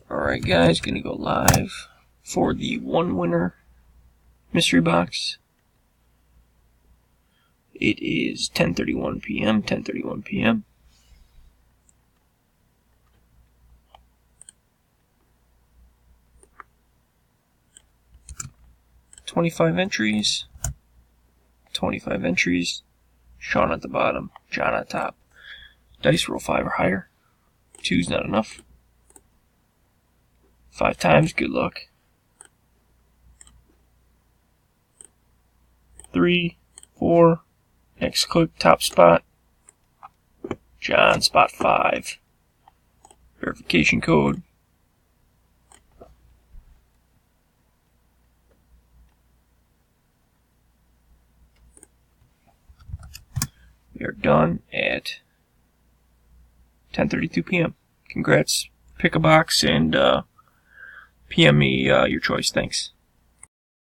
Alright guys, gonna go live for the one winner mystery box. It is 10:31 p.m. 10:31 p.m. $25 entries. 25 entries. Sean at the bottom, John at top. Dice roll 5 or higher. 2's not enough. 5 times, good luck. 3, 4, next click, top spot. John, spot 5. Verification code. We are done at 10:32 p.m. Congrats. Pick a box and PM me your choice. Thanks.